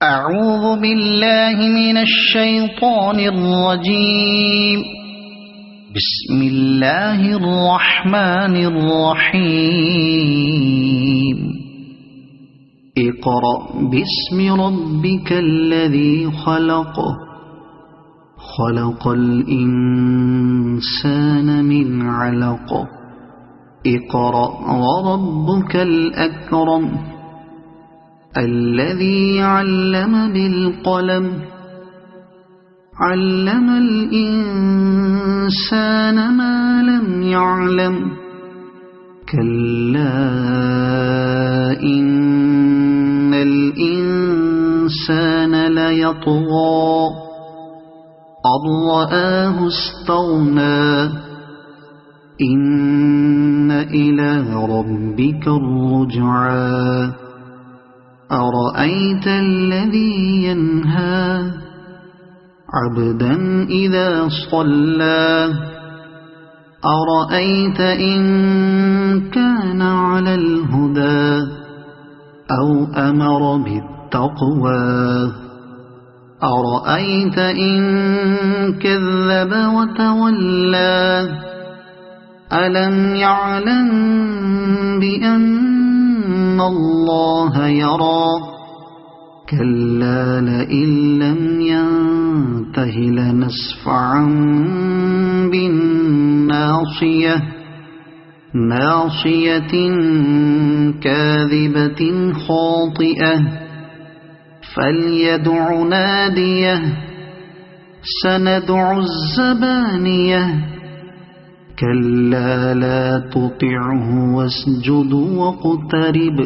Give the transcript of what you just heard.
أعوذ بالله من الشيطان الرجيم. بسم الله الرحمن الرحيم. اقرأ باسم ربك الذي خلق. خلق الإنسان من علق. اقرأ وربك الأكرم الذي علم بالقلم. علم الإنسان ما لم يعلم. كلا إن الإنسان ليطغى أن رآه استغنى. إن إلى ربك الرجعى. أرأيت الذي ينهى عبدا إذا صلى. أرأيت إن كان على الهدى أو أمر بالتقوى. أرأيت إن كذب وتولى. ألم يعلم بأن الله يرى. كلا لئن لم ينته لنسفعا بالناصية. ناصية كاذبة خاطئة. فليدع ناديه. سندع الزبانية. كلا لا تطعه واسجد واقترب.